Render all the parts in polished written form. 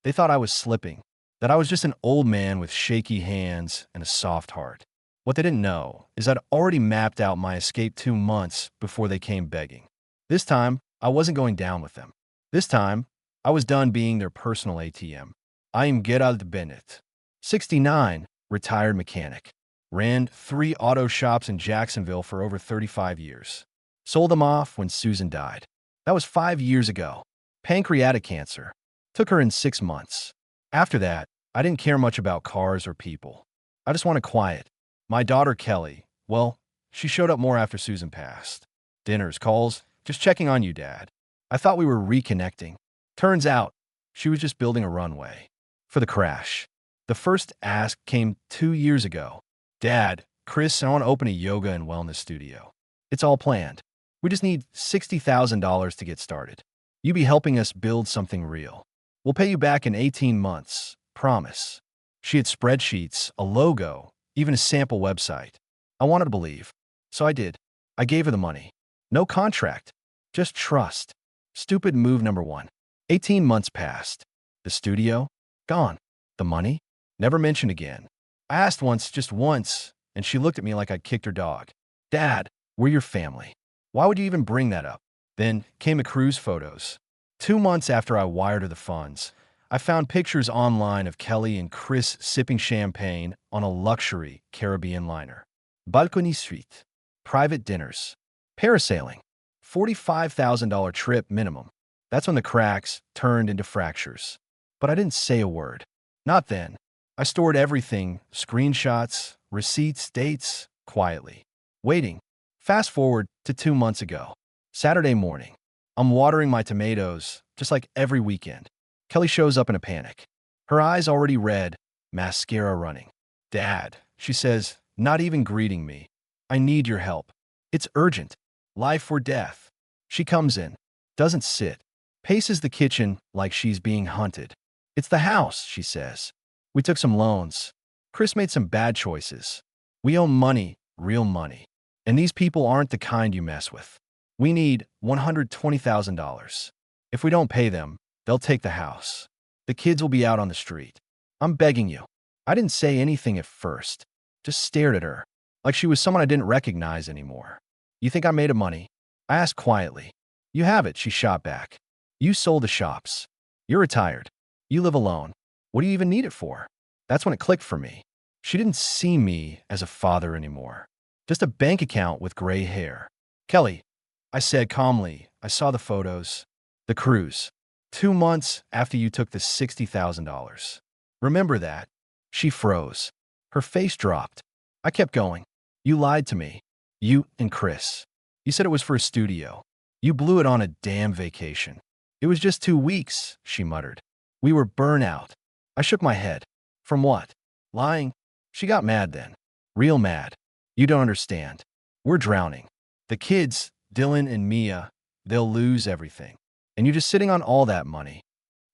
They thought I was slipping, that I was just an old man with shaky hands and a soft heart. What they didn't know is I'd already mapped out my escape 2 months before they came begging. This time, I wasn't going down with them. This time, I was done being their personal ATM. I am Gerald Bennett, 69, retired mechanic. Ran 3 auto shops in Jacksonville for over 35 years. Sold them off when Susan died. That was 5 years ago. Pancreatic cancer. Took her in 6 months. After that, I didn't care much about cars or people. I just wanted quiet. My daughter Kelly, well, she showed up more after Susan passed. Dinners, calls, just checking on you, Dad. I thought we were reconnecting. Turns out, she was just building a runway. For the crash. The first ask came 2 years ago. Dad, Chris, I want to open a yoga and wellness studio. It's all planned. We just need $60,000 to get started. You be helping us build something real. We'll pay you back in 18 months. Promise. She had spreadsheets, a logo, even a sample website. I wanted to believe. So I did. I gave her the money. No contract. Just trust. Stupid move number 1. 18 months passed. The studio? Gone. The money? Never mentioned again. I asked once, just once, and she looked at me like I'd kicked her dog. Dad, we're your family. Why would you even bring that up? Then came the cruise photos. 2 months after I wired her the funds, I found pictures online of Kelly and Chris sipping champagne on a luxury Caribbean liner. Balcony suite. Private dinners. Parasailing. $45,000 trip minimum. That's when the cracks turned into fractures. But I didn't say a word. Not then. I stored everything, screenshots, receipts, dates, quietly. Waiting. Fast forward to 2 months ago. Saturday morning. I'm watering my tomatoes, just like every weekend. Kelly shows up in a panic. Her eyes already red, mascara running. Dad, she says, not even greeting me. I need your help. It's urgent. Life or death. She comes in. Doesn't sit. Paces the kitchen like she's being hunted. It's the house, she says. We took some loans. Chris made some bad choices. We owe money, real money. And these people aren't the kind you mess with. We need $120,000. If we don't pay them, they'll take the house. The kids will be out on the street. I'm begging you. I didn't say anything at first. Just stared at her, like she was someone I didn't recognize anymore. You think I made of money? I asked quietly. You have it, she shot back. You sold the shops. You're retired. You live alone. What do you even need it for? That's when it clicked for me. She didn't see me as a father anymore. Just a bank account with gray hair. Kelly, I said calmly, I saw the photos. The cruise. 2 months after you took the $60,000. Remember that? She froze. Her face dropped. I kept going. You lied to me. You and Chris. You said it was for a studio. You blew it on a damn vacation. It was just 2 weeks, she muttered. We were burnout. I shook my head. From what? Lying? She got mad then. Real mad. You don't understand. We're drowning. The kids, Dylan and Mia, they'll lose everything. And you're just sitting on all that money.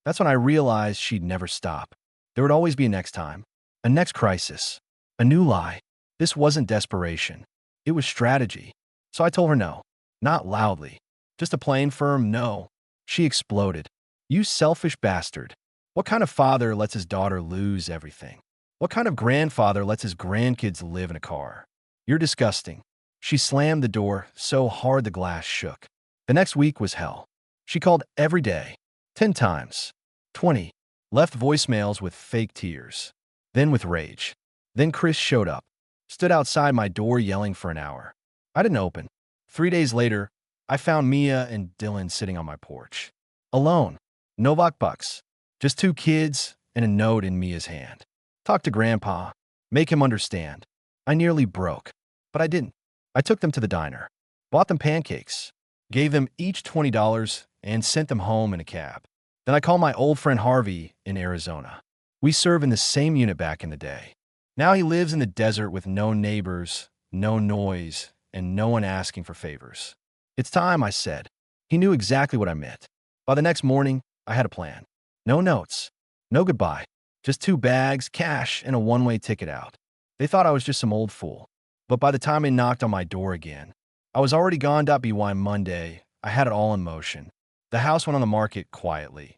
That's when I realized she'd never stop. There would always be a next time. A next crisis. A new lie. This wasn't desperation. It was strategy. So I told her no. Not loudly. Just a plain firm no. She exploded. You selfish bastard. What kind of father lets his daughter lose everything? What kind of grandfather lets his grandkids live in a car? You're disgusting. She slammed the door so hard the glass shook. The next week was hell. She called every day. 10 times. 20. Left voicemails with fake tears. Then with rage. Then Chris showed up. Stood outside my door yelling for an hour. I didn't open. 3 days later, I found Mia and Dylan sitting on my porch. Alone. No bucks. Just 2 kids and a note in Mia's hand. Talk to Grandpa. Make him understand. I nearly broke. But I didn't. I took them to the diner. Bought them pancakes. Gave them each $20 and sent them home in a cab. Then I called my old friend Harvey in Arizona. We served in the same unit back in the day. Now he lives in the desert with no neighbors, no noise, and no one asking for favors. It's time, I said. He knew exactly what I meant. By the next morning, I had a plan. No notes. No goodbye. Just 2 bags, cash, and a one-way ticket out. They thought I was just some old fool. But by the time they knocked on my door again, I was already gone. By Monday, I had it all in motion. The house went on the market quietly.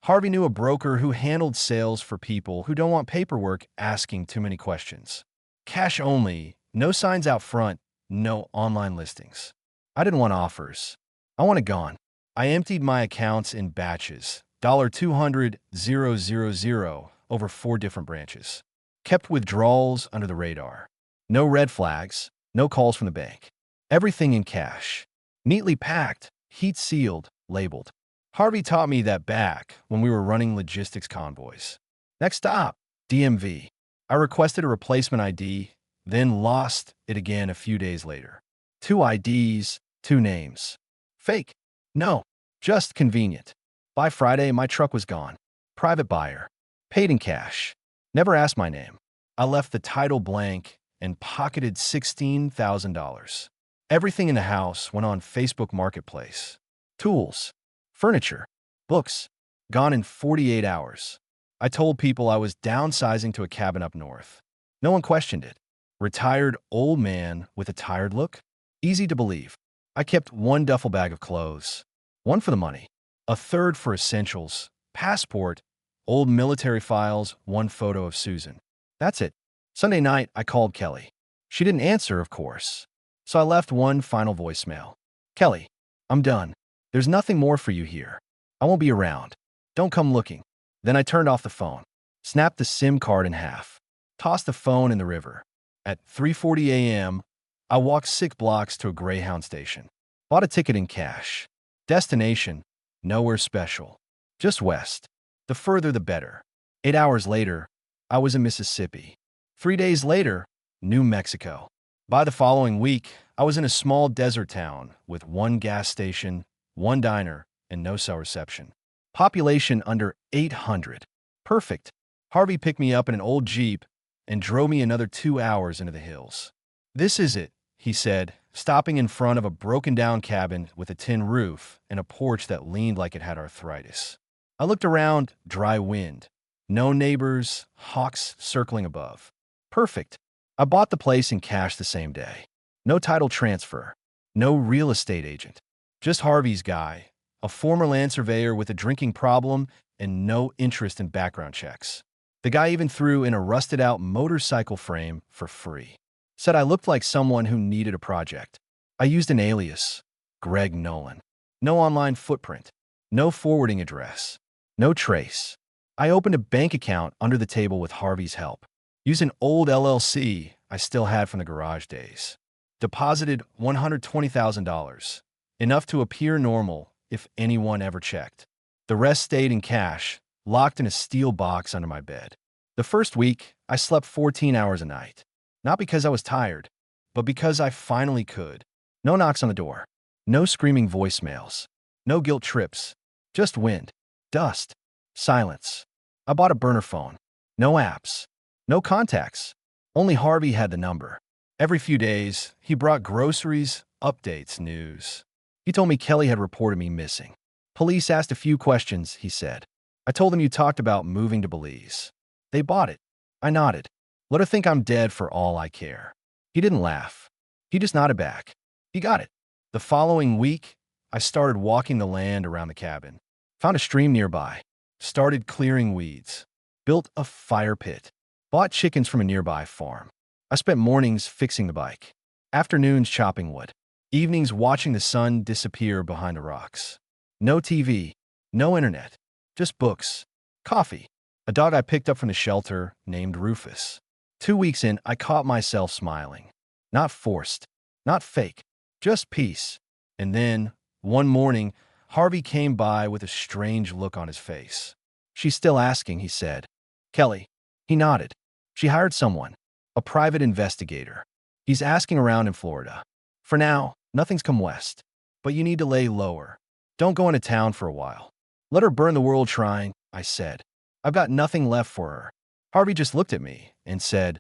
Harvey knew a broker who handled sales for people who don't want paperwork asking too many questions. Cash only, no signs out front, no online listings. I didn't want offers. I wanted gone. I emptied my accounts in batches, $200,000 over 4 different branches. Kept withdrawals under the radar. No red flags, no calls from the bank. Everything in cash. Neatly packed, heat-sealed, labeled. Harvey taught me that back when we were running logistics convoys. Next stop, DMV. I requested a replacement ID, then lost it again a few days later. 2 IDs, 2 names. Fake. No, just convenient. By Friday, my truck was gone. Private buyer. Paid in cash. Never asked my name. I left the title blank and pocketed $16,000. Everything in the house went on Facebook Marketplace. Tools, furniture, books, gone in 48 hours. I told people I was downsizing to a cabin up north. No one questioned it. Retired old man with a tired look? Easy to believe. I kept 1 duffel bag of clothes, 1 for the money, a third for essentials, passport, old military files, 1 photo of Susan. That's it. Sunday night, I called Kelly. She didn't answer, of course. So I left 1 final voicemail. Kelly, I'm done. There's nothing more for you here. I won't be around. Don't come looking. Then I turned off the phone, snapped the SIM card in half, tossed the phone in the river. At 3:40 a.m., I walked 6 blocks to a Greyhound station. Bought a ticket in cash. Destination, nowhere special. Just west. The further the better. 8 hours later, I was in Mississippi. 3 days later, New Mexico. By the following week, I was in a small desert town with 1 gas station, 1 diner, and no cell reception. Population under 800. Perfect. Harvey picked me up in an old Jeep and drove me another 2 hours into the hills. This is it, he said, stopping in front of a broken-down cabin with a tin roof and a porch that leaned like it had arthritis. I looked around, dry wind. No neighbors, hawks circling above. Perfect. I bought the place in cash the same day. No title transfer. No real estate agent. Just Harvey's guy, a former land surveyor with a drinking problem and no interest in background checks. The guy even threw in a rusted-out motorcycle frame for free. Said I looked like someone who needed a project. I used an alias, Greg Nolan. No online footprint. No forwarding address. No trace. I opened a bank account under the table with Harvey's help. Used an old LLC I still had from the garage days. Deposited $120,000. Enough to appear normal if anyone ever checked. The rest stayed in cash, locked in a steel box under my bed. The first week, I slept 14 hours a night. Not because I was tired, but because I finally could. No knocks on the door. No screaming voicemails. No guilt trips. Just wind, dust, silence. I bought a burner phone. No apps. No contacts. Only Harvey had the number. Every few days, he brought groceries, updates, news. He told me Kelly had reported me missing. Police asked a few questions, he said. I told them you talked about moving to Belize. They bought it. I nodded. Let her think I'm dead for all I care. He didn't laugh. He just nodded back. He got it. The following week, I started walking the land around the cabin. Found a stream nearby. Started clearing weeds. Built a fire pit. Bought chickens from a nearby farm. I spent mornings fixing the bike. Afternoons chopping wood. Evenings watching the sun disappear behind the rocks. No TV. No internet. Just books. Coffee. A dog I picked up from the shelter named Rufus. 2 weeks in, I caught myself smiling. Not forced. Not fake. Just peace. And then, one morning, Harvey came by with a strange look on his face. She's still asking, he said. Kelly. He nodded. She hired someone. A private investigator. He's asking around in Florida. For now, nothing's come west. But you need to lay lower. Don't go into town for a while. Let her burn the world trying, I said. I've got nothing left for her. Harvey just looked at me and said,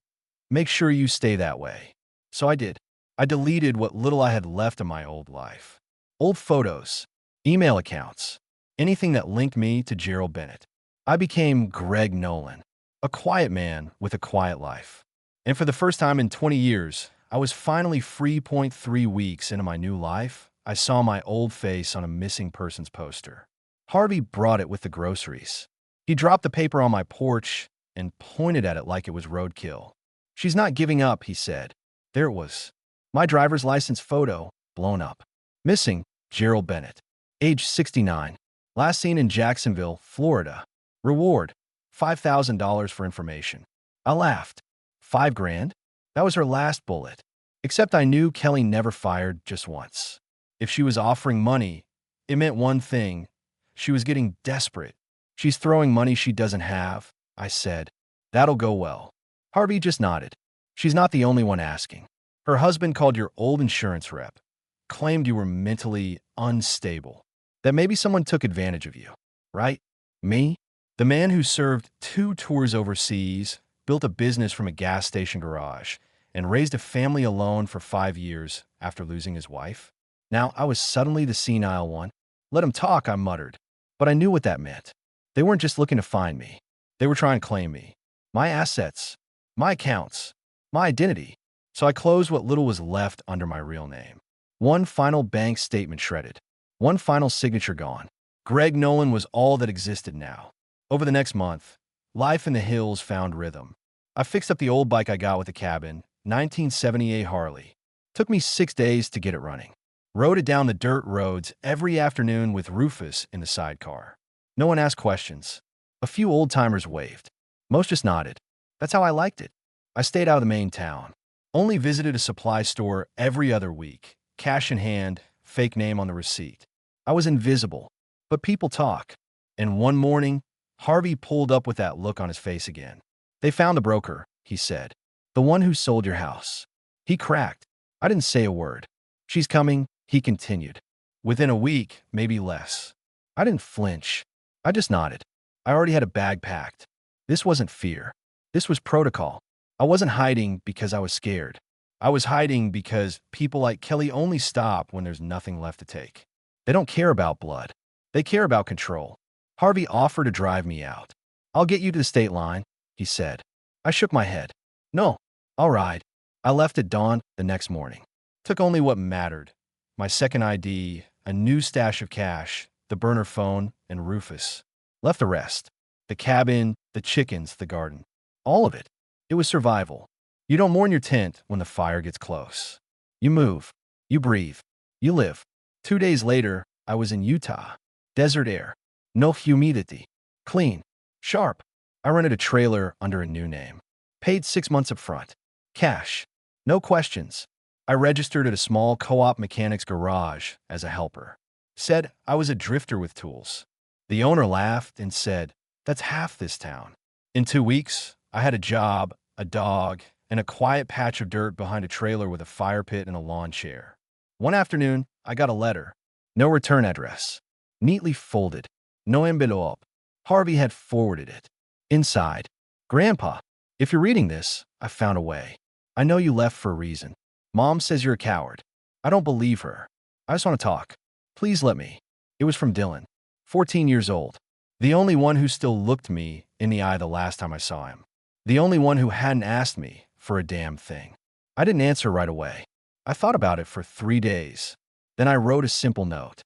make sure you stay that way. So I did. I deleted what little I had left of my old life. Old photos, email accounts, anything that linked me to Gerald Bennett. I became Greg Nolan, a quiet man with a quiet life. And for the first time in 20 years, I was finally free. 3 weeks into my new life, I saw my old face on a missing persons poster. Harvey brought it with the groceries. He dropped the paper on my porch and pointed at it like it was roadkill. "She's not giving up," he said. There it was. My driver's license photo, blown up. Missing, Gerald Bennett. Age 69. Last seen in Jacksonville, Florida. Reward, $5,000 for information. I laughed. $5,000? That was her last bullet. Except I knew Kelly never fired just once. If she was offering money, it meant one thing. She was getting desperate. "She's throwing money she doesn't have," I said. "That'll go well." Harvey just nodded. "She's not the only one asking. Her husband called your old insurance rep, claimed you were mentally unstable, that maybe someone took advantage of you, right? Me? The man who served 2 tours overseas, built a business from a gas station garage, and raised a family alone for 5 years after losing his wife? Now I was suddenly the senile one. "Let him talk," I muttered. But I knew what that meant. They weren't just looking to find me. They were trying to claim me. My assets. My accounts. My identity. So I closed what little was left under my real name. One final bank statement shredded. One final signature gone. Greg Nolan was all that existed now. Over the next month, life in the hills found rhythm. I fixed up the old bike I got with the cabin, 1978 Harley. Took me 6 days to get it running. Rode it down the dirt roads every afternoon with Rufus in the sidecar. No one asked questions. A few old-timers waved. Most just nodded. That's how I liked it. I stayed out of the main town. Only visited a supply store every other week. Cash in hand, fake name on the receipt. I was invisible. But people talk. And one morning, Harvey pulled up with that look on his face again. "They found the broker," he said. "The one who sold your house." He cracked. I didn't say a word. "She's coming," he continued. "Within a week, maybe less." I didn't flinch. I just nodded. I already had a bag packed. This wasn't fear. This was protocol. I wasn't hiding because I was scared. I was hiding because people like Kelly only stop when there's nothing left to take. They don't care about blood. They care about control. Harvey offered to drive me out. "I'll get you to the state line," he said. I shook my head. "No, I'll ride." I left at dawn the next morning. Took only what mattered. My second ID, a new stash of cash, the burner phone, and Rufus. Left the rest. The cabin, the chickens, the garden. All of it. It was survival. You don't mourn your tent when the fire gets close. You move. You breathe. You live. 2 days later, I was in Utah. Desert air. No humidity. Clean. Sharp. I rented a trailer under a new name. Paid 6 months up front. Cash. No questions. I registered at a small co-op mechanic's garage as a helper. Said I was a drifter with tools. The owner laughed and said, "That's half this town." In 2 weeks, I had a job, a dog, and a quiet patch of dirt behind a trailer with a fire pit and a lawn chair. One afternoon, I got a letter. No return address. Neatly folded. No envelope. Harvey had forwarded it. Inside, "Grandpa, if you're reading this, I found a way. I know you left for a reason. Mom says you're a coward. I don't believe her. I just want to talk. Please let me." It was from Dylan, 14 years old. The only one who still looked me in the eye the last time I saw him. The only one who hadn't asked me for a damn thing. I didn't answer right away. I thought about it for 3 days. Then I wrote a simple note.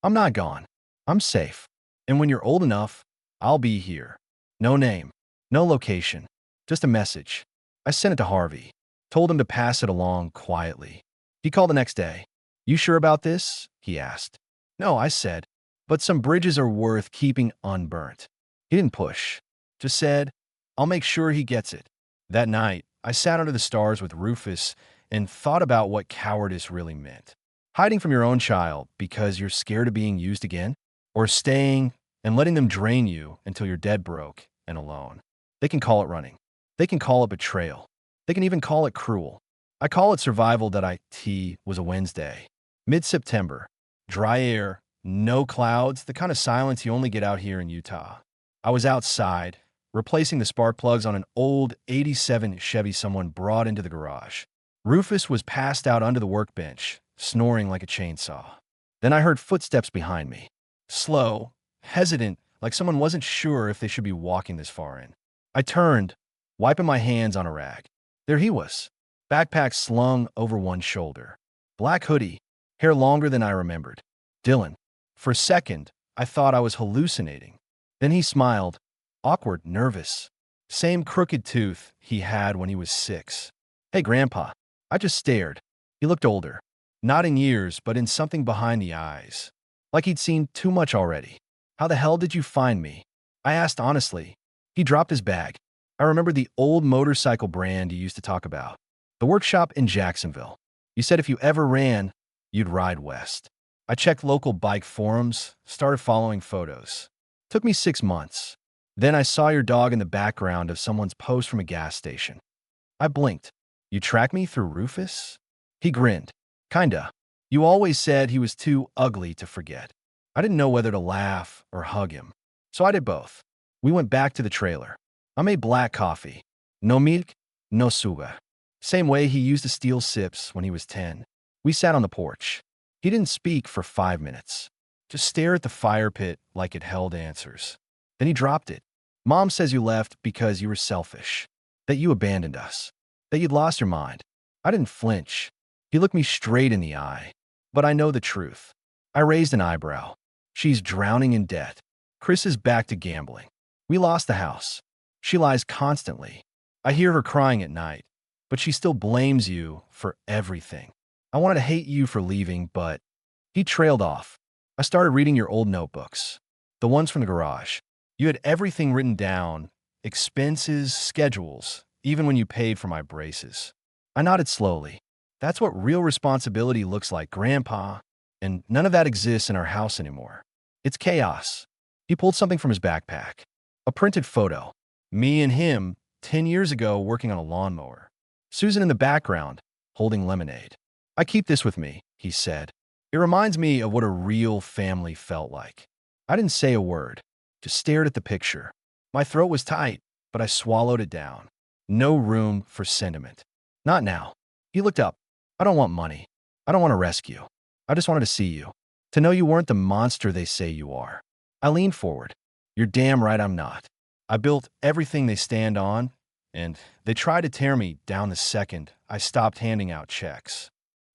"I'm not gone. I'm safe. And when you're old enough, I'll be here." No name. No location. Just a message. I sent it to Harvey. Told him to pass it along quietly. He called the next day. "You sure about this?" he asked. "No," I said. "But some bridges are worth keeping unburnt." He didn't push. Just said, "I'll make sure he gets it." That night, I sat under the stars with Rufus and thought about what cowardice really meant. Hiding from your own child because you're scared of being used again? Or staying and letting them drain you until you're dead broke and alone. They can call it running. They can call it betrayal. They can even call it cruel. I call it survival. That IT was a Wednesday. Mid-September. Dry air, no clouds, the kind of silence you only get out here in Utah. I was outside, replacing the spark plugs on an old 87 Chevy someone brought into the garage. Rufus was passed out under the workbench, snoring like a chainsaw. Then I heard footsteps behind me. Slow, hesitant, like someone wasn't sure if they should be walking this far in. I turned, wiping my hands on a rag. There he was, backpack slung over one shoulder. Black hoodie, hair longer than I remembered. Dylan. For a second, I thought I was hallucinating. Then he smiled, awkward, nervous. Same crooked tooth he had when he was 6. Hey, Grandpa. I just stared. He looked older. Not in years, but in something behind the eyes. Like he'd seen too much already. How the hell did you find me? I asked honestly. He dropped his bag. I remembered the old motorcycle brand you used to talk about. The workshop in Jacksonville. You said if you ever ran, you'd ride west. I checked local bike forums, started following photos. Took me 6 months. Then I saw your dog in the background of someone's post from a gas station. I blinked. You tracked me through Rufus? He grinned. Kinda. You always said he was too ugly to forget. I didn't know whether to laugh or hug him. So I did both. We went back to the trailer. I made black coffee. No milk, no sugar. Same way he used to steal sips when he was 10. We sat on the porch. He didn't speak for 5 minutes. Just stare at the fire pit like it held answers. Then he dropped it. Mom says you left because you were selfish. That you abandoned us. That you'd lost your mind. I didn't flinch. He looked me straight in the eye. But I know the truth. I raised an eyebrow. She's drowning in debt. Chris is back to gambling. We lost the house. She lies constantly. I hear her crying at night. But she still blames you for everything. I wanted to hate you for leaving, but he trailed off. I started reading your old notebooks. The ones from the garage. You had everything written down. Expenses, schedules, even when you paid for my braces. I nodded slowly. That's what real responsibility looks like, Grandpa. And none of that exists in our house anymore. It's chaos. He pulled something from his backpack. A printed photo. Me and him, 10 years ago, working on a lawnmower. Susan in the background, holding lemonade. I keep this with me, he said. It reminds me of what a real family felt like. I didn't say a word, just stared at the picture. My throat was tight, but I swallowed it down. No room for sentiment. Not now. He looked up. I don't want money. I don't want to rescue. I just wanted to see you. To know you weren't the monster they say you are. I leaned forward. You're damn right I'm not. I built everything they stand on, and they tried to tear me down the second I stopped handing out checks.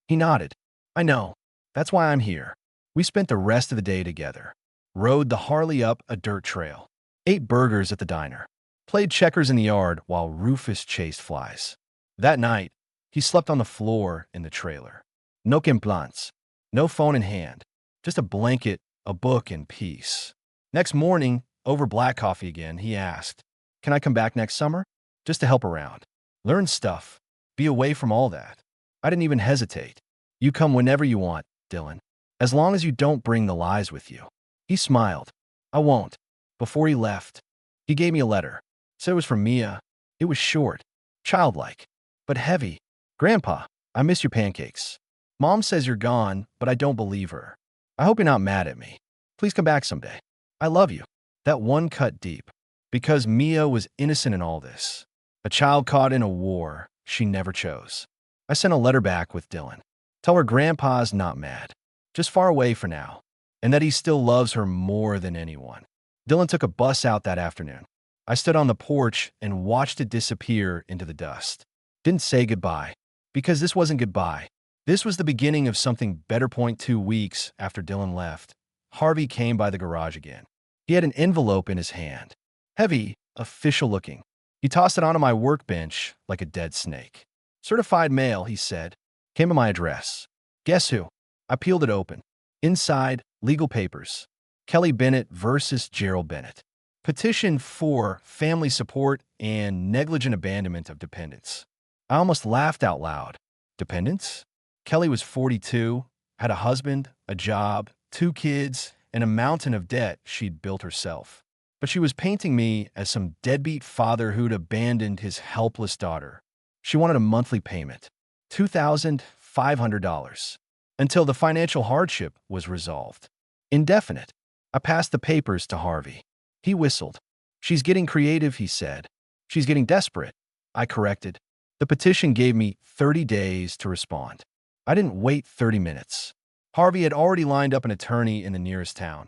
He nodded. I know. That's why I'm here. We spent the rest of the day together. Rode the Harley up a dirt trail. Ate burgers at the diner. Played checkers in the yard while Rufus chased flies. That night, he slept on the floor in the trailer. No implants. No phone in hand. Just a blanket, a book, and peace. Next morning, over black coffee again, he asked, Can I come back next summer? Just to help around. Learn stuff. Be away from all that. I didn't even hesitate. You come whenever you want, Dylan. As long as you don't bring the lies with you. He smiled. I won't. Before he left, he gave me a letter. Said it was from Mia. It was short, childlike, but heavy. Grandpa, I miss your pancakes. Mom says you're gone, but I don't believe her. I hope you're not mad at me. Please come back someday. I love you. That one cut deep. Because Mia was innocent in all this. A child caught in a war she never chose. I sent a letter back with Dylan. Tell her Grandpa's not mad. Just far away for now. And that he still loves her more than anyone. Dylan took a bus out that afternoon. I stood on the porch and watched it disappear into the dust. Didn't say goodbye. Because this wasn't goodbye. This was the beginning of something better. 2 weeks after Dylan left, Harvey came by the garage again. He had an envelope in his hand. Heavy, official looking. He tossed it onto my workbench like a dead snake. Certified mail, he said. Came to my address. Guess who? I peeled it open. Inside, legal papers. Kelly Bennett versus Gerald Bennett. Petition for family support and negligent abandonment of dependents. I almost laughed out loud. Dependents? Kelly was 42, had a husband, a job, 2 kids, and a mountain of debt she'd built herself. But she was painting me as some deadbeat father who'd abandoned his helpless daughter. She wanted a monthly payment, $2,500, until the financial hardship was resolved. Indefinite. I passed the papers to Harvey. He whistled. She's getting creative, he said. She's getting desperate. I corrected. The petition gave me 30 days to respond. I didn't wait 30 minutes. Harvey had already lined up an attorney in the nearest town,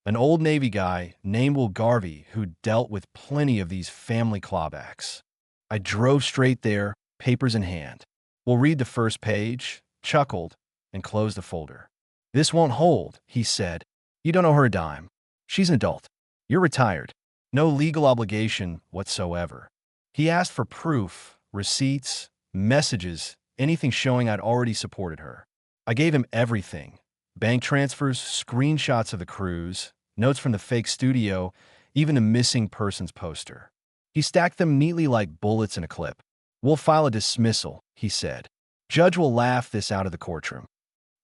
an old Navy guy named Will Garvey who dealt with plenty of these family clawbacks. I drove straight there, papers in hand. We'll read the first page, chuckled, and closed the folder. This won't hold, he said. You don't owe her a dime. She's an adult. You're retired. No legal obligation whatsoever. He asked for proof, receipts, messages, anything showing I'd already supported her. I gave him everything. Bank transfers, screenshots of the cruise, notes from the fake studio, even a missing persons poster. He stacked them neatly like bullets in a clip. We'll file a dismissal, he said. Judge will laugh this out of the courtroom.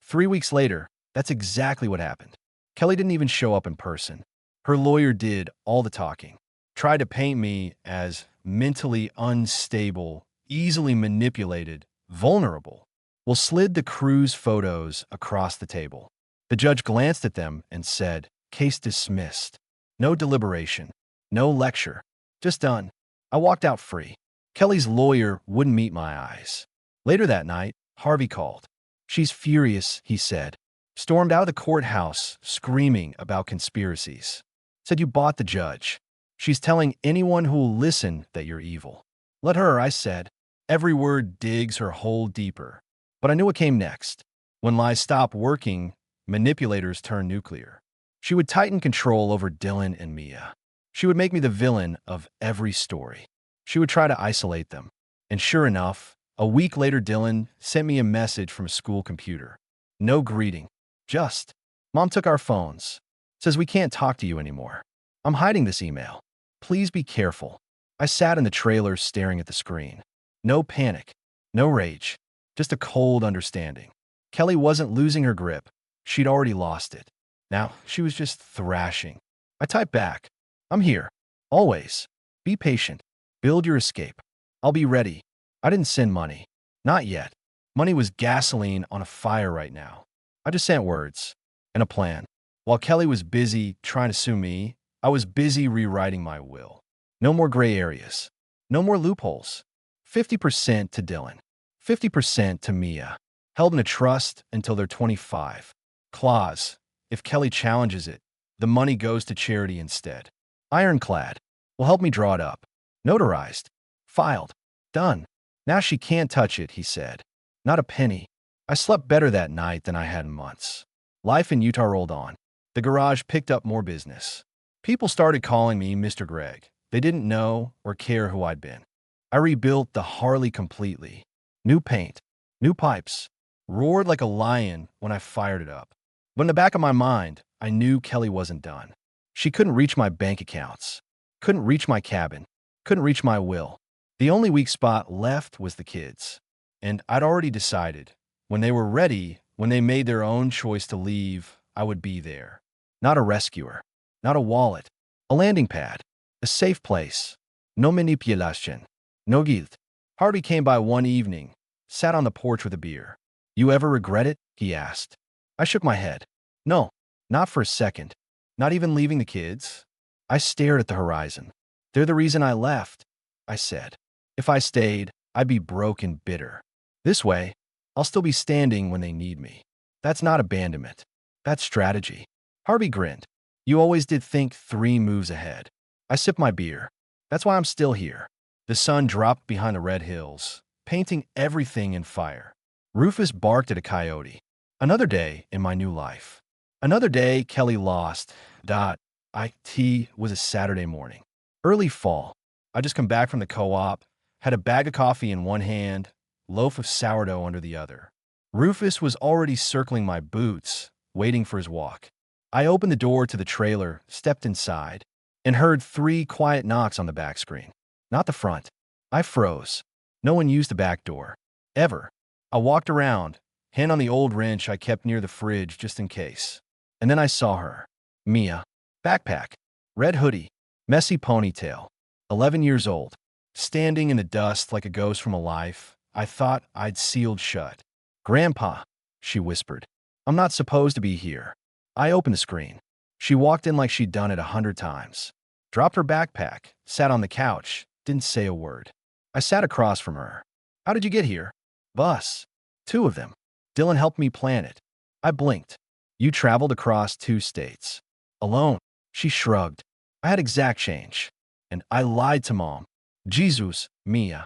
3 weeks later, that's exactly what happened. Kelly didn't even show up in person. Her lawyer did all the talking. Tried to paint me as mentally unstable, easily manipulated, vulnerable. Well, slid the cruise photos across the table. The judge glanced at them and said, "Case dismissed." No deliberation. No lecture. Just done. I walked out free. Kelly's lawyer wouldn't meet my eyes. Later that night, Harvey called. "She's furious," he said. Stormed out of the courthouse, screaming about conspiracies. Said you bought the judge. She's telling anyone who'll listen that you're evil. Let her, I said. Every word digs her hole deeper. But I knew what came next. When lies stopped working, manipulators turned nuclear. She would tighten control over Dylan and Mia. She would make me the villain of every story. She would try to isolate them. And sure enough, a week later Dylan sent me a message from a school computer. No greeting. Just, "Mom took our phones. Says we can't talk to you anymore. I'm hiding this email. Please be careful." I sat in the trailer staring at the screen. No panic. No rage. Just a cold understanding. Kelly wasn't losing her grip. She'd already lost it. Now, she was just thrashing. I typed back. "I'm here. Always. Be patient. Build your escape. I'll be ready." I didn't send money. Not yet. Money was gasoline on a fire right now. I just sent words and a plan. While Kelly was busy trying to sue me, I was busy rewriting my will. No more gray areas. No more loopholes. 50% to Dylan. 50% to Mia. Held in a trust until they're 25. Clause. If Kelly challenges it, the money goes to charity instead. Ironclad. Will help me draw it up. Notarized. Filed. Done. Now she can't touch it, he said. Not a penny. I slept better that night than I had in months. Life in Utah rolled on. The garage picked up more business. People started calling me Mr. Greg. They didn't know or care who I'd been. I rebuilt the Harley completely. New paint. New pipes. Roared like a lion when I fired it up. But in the back of my mind, I knew Kelly wasn't done. She couldn't reach my bank accounts. Couldn't reach my cabin. Couldn't reach my will. The only weak spot left was the kids. And I'd already decided, when they were ready, when they made their own choice to leave, I would be there. Not a rescuer. Not a wallet. A landing pad. A safe place. No manipulation. No guilt. Harvey came by one evening, sat on the porch with a beer. "You ever regret it?" he asked. I shook my head. No, not for a second. Not even leaving the kids. I stared at the horizon. "They're the reason I left," I said. "If I stayed, I'd be broke and bitter. This way, I'll still be standing when they need me. That's not abandonment. That's strategy." Harvey grinned. "You always did think 3 moves ahead." I sipped my beer. That's why I'm still here. The sun dropped behind the red hills, painting everything in fire. Rufus barked at a coyote. Another day in my new life. Another day Kelly lost. It was a Saturday morning. Early fall. I just come back from the co-op, had a bag of coffee in one hand, loaf of sourdough under the other. Rufus was already circling my boots, waiting for his walk. I opened the door to the trailer, stepped inside, and heard 3 quiet knocks on the back screen. Not the front. I froze. No one used the back door. Ever. I walked around, hand on the old wrench I kept near the fridge just in case. And then I saw her. Mia. Backpack. Red hoodie. Messy ponytail. 11 years old. Standing in the dust like a ghost from a life I thought I'd sealed shut. "Grandpa," she whispered. "I'm not supposed to be here." I opened the screen. She walked in like she'd done it 100 times. Dropped her backpack, sat on the couch, didn't say a word. I sat across from her. "How did you get here?" "Bus. 2 of them. Dylan helped me plan it." I blinked. "You traveled across 2 states. Alone." She shrugged. "I had exact change. And I lied to Mom." "Jesus, Mia.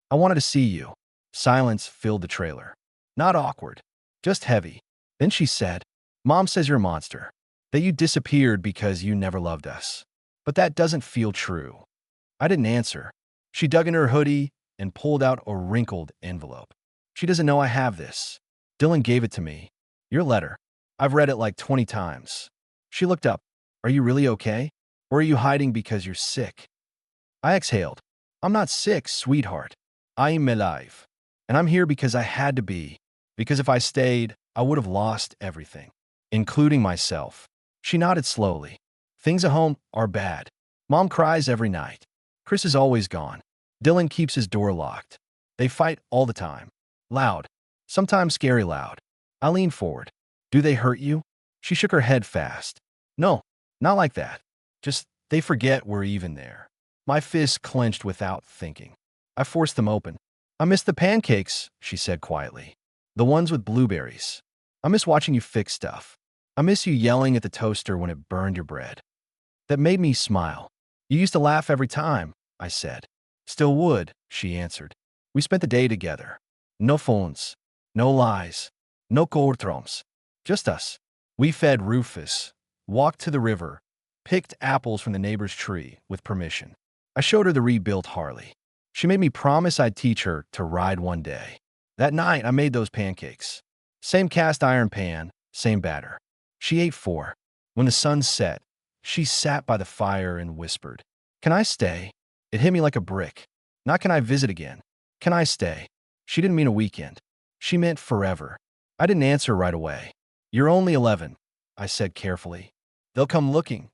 I wanted to see you." Silence filled the trailer. Not awkward. Just heavy. Then she said, "Mom says you're a monster. that you disappeared because you never loved us. But that doesn't feel true. I didn't answer. She dug in her hoodie and pulled out a wrinkled envelope. She doesn't know I have this. Dylan gave it to me. Your letter. I've read it like 20 times. She looked up. Are you really okay? Or are you hiding because you're sick? I exhaled. I'm not sick, sweetheart. I am alive. And I'm here because I had to be. Because if I stayed, I would have lost everything, including myself. She nodded slowly. Things at home are bad. Mom cries every night. Chris is always gone. Dylan keeps his door locked. They fight all the time. Loud. Sometimes scary loud. I leaned forward. Do they hurt you? She shook her head fast. No, not like that. Just, they forget we're even there. My fists clenched without thinking. I forced them open. I miss the pancakes, she said quietly. The ones with blueberries. I miss watching you fix stuff. I miss you yelling at the toaster when it burned your bread. That made me smile. You used to laugh every time, I said. Still would, she answered. We spent the day together. No phones. No lies. No courtrooms. Just us. We fed Rufus, walked to the river, picked apples from the neighbor's tree with permission. I showed her the rebuilt Harley. She made me promise I'd teach her to ride one day. That night, I made those pancakes. Same cast iron pan, same batter. She ate 4. When the sun set, she sat by the fire and whispered, Can I stay? It hit me like a brick. Not can I visit again. Can I stay? She didn't mean a weekend. She meant forever. I didn't answer right away. You're only 11, I said carefully. They'll come looking.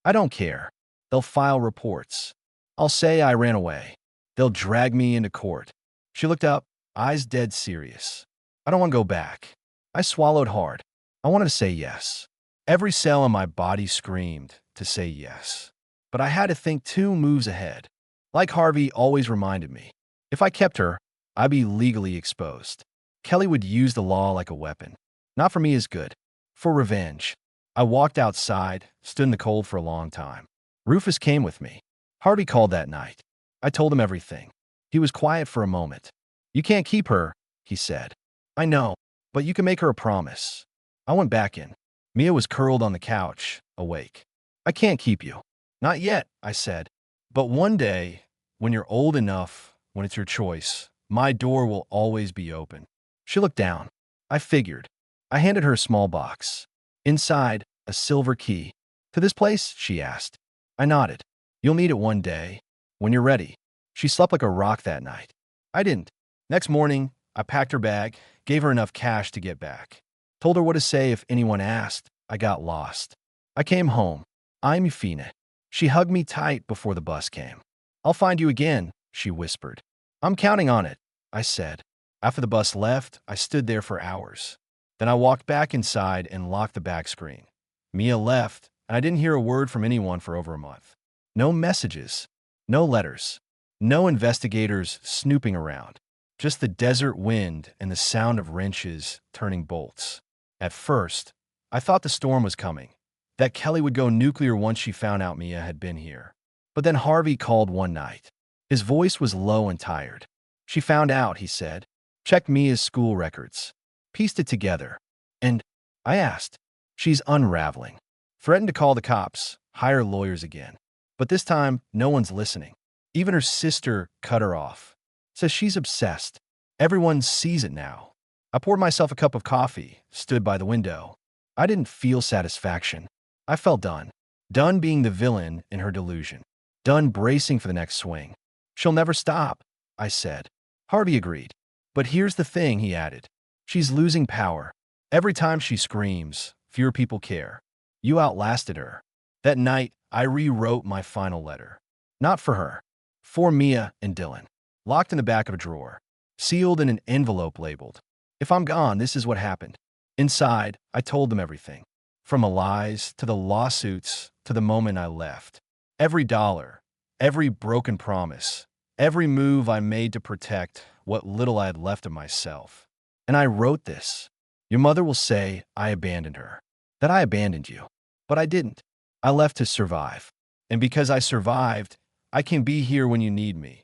I don't care. They'll file reports. I'll say I ran away. They'll drag me into court. She looked up, eyes dead serious. I don't want to go back. I swallowed hard. I wanted to say yes. Every cell in my body screamed to say yes. But I had to think 2 moves ahead. Like Harvey always reminded me, if I kept her, I'd be legally exposed. Kelly would use the law like a weapon. Not for me as good. For revenge. I walked outside, stood in the cold for a long time. Rufus came with me. Harvey called that night. I told him everything. He was quiet for a moment. You can't keep her, he said. I know, but you can make her a promise. I went back in. Mia was curled on the couch, awake. I can't keep you. Not yet, I said. But one day, when you're old enough, when it's your choice, my door will always be open. She looked down. I figured. I handed her a small box. Inside, a silver key. To this place? She asked. I nodded. You'll need it one day. When you're ready. She slept like a rock that night. I didn't. Next morning, I packed her bag, gave her enough cash to get back. Told her what to say if anyone asked. I got lost. I came home. I'm Fina. She hugged me tight before the bus came. I'll find you again, she whispered. I'm counting on it, I said. After the bus left, I stood there for hours. Then I walked back inside and locked the back screen. Mia left, and I didn't hear a word from anyone for over a month. No messages. No letters. No investigators snooping around. Just the desert wind and the sound of wrenches turning bolts. At first, I thought the storm was coming, that Kelly would go nuclear once she found out Mia had been here. But then Harvey called one night. His voice was low and tired. She found out, he said. Checked Mia's school records. Pieced it together. And I asked. She's unraveling. Threatened to call the cops, hire lawyers again. But this time, no one's listening. Even her sister cut her off. Says she's obsessed. Everyone sees it now. I poured myself a cup of coffee, stood by the window. I didn't feel satisfaction. I felt done. Done being the villain in her delusion. Done bracing for the next swing. She'll never stop, I said. Harvey agreed. But here's the thing, he added. She's losing power. Every time she screams, fewer people care. You outlasted her. That night, I rewrote my final letter. Not for her. For Mia and Dylan. Locked in the back of a drawer. Sealed in an envelope labeled. If I'm gone, this is what happened. Inside, I told them everything. From the lies, to the lawsuits, to the moment I left. Every dollar. Every broken promise. Every move I made to protect what little I had left of myself. And I wrote this. Your mother will say I abandoned her. That I abandoned you. But I didn't. I left to survive. And because I survived, I can be here when you need me.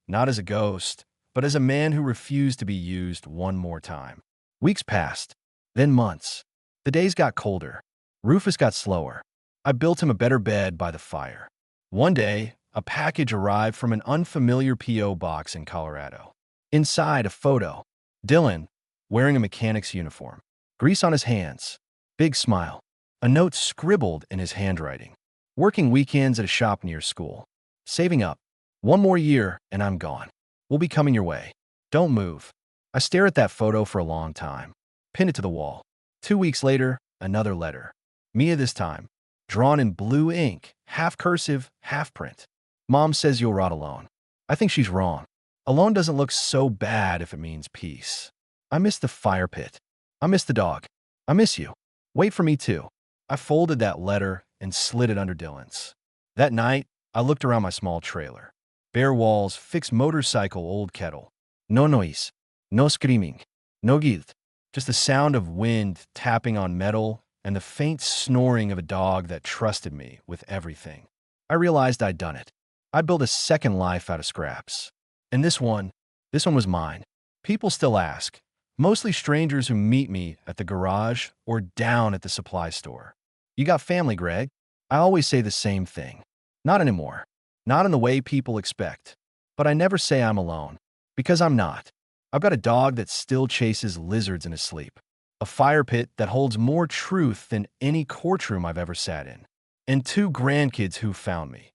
Not as a ghost, but as a man who refused to be used one more time. Weeks passed, then months. The days got colder. Rufus got slower. I built him a better bed by the fire. One day, a package arrived from an unfamiliar P.O. box in Colorado. Inside, a photo. Dylan, wearing a mechanic's uniform. Grease on his hands. Big smile. A note scribbled in his handwriting. Working weekends at a shop near school. Saving up. One more year, and I'm gone. We'll be coming your way. Don't move. I stare at that photo for a long time. Pin it to the wall. 2 weeks later, another letter. Mia this time. Drawn in blue ink, half cursive, half print. Mom says you'll rot alone. I think she's wrong. Alone doesn't look so bad if it means peace. I miss the fire pit. I miss the dog. I miss you. Wait for me too. I folded that letter and slid it under Dylan's. That night, I looked around my small trailer. Bare walls, fixed motorcycle, old kettle. No noise. No screaming. No guilt. Just the sound of wind tapping on metal and the faint snoring of a dog that trusted me with everything. I realized I'd done it. I built a second life out of scraps. And this one was mine. People still ask, mostly strangers who meet me at the garage or down at the supply store. You got family, Greg? I always say the same thing. Not anymore. Not in the way people expect. But I never say I'm alone. Because I'm not. I've got a dog that still chases lizards in his sleep. A fire pit that holds more truth than any courtroom I've ever sat in. And 2 grandkids who found me.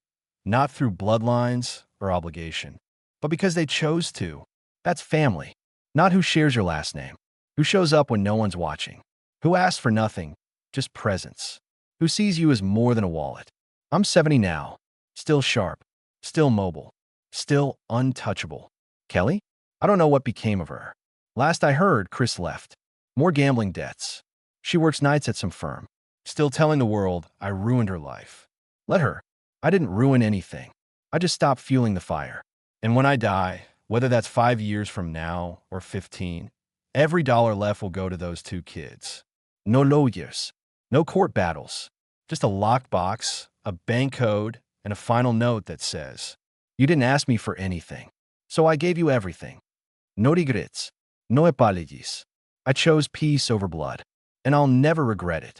Not through bloodlines or obligation, but because they chose to. That's family. Not who shares your last name. Who shows up when no one's watching. Who asks for nothing, just presence. Who sees you as more than a wallet. I'm 70 now. Still sharp. Still mobile. Still untouchable. Kelly? I don't know what became of her. Last I heard, Chris left. More gambling debts. She works nights at some firm. Still telling the world I ruined her life. Let her. I didn't ruin anything. I just stopped fueling the fire. And when I die, whether that's 5 years from now or 15, every dollar left will go to those 2 kids. No lawyers. No court battles. Just a locked box, a bank code, and a final note that says, you didn't ask me for anything. So I gave you everything. No regrets. No apologies. I chose peace over blood. And I'll never regret it.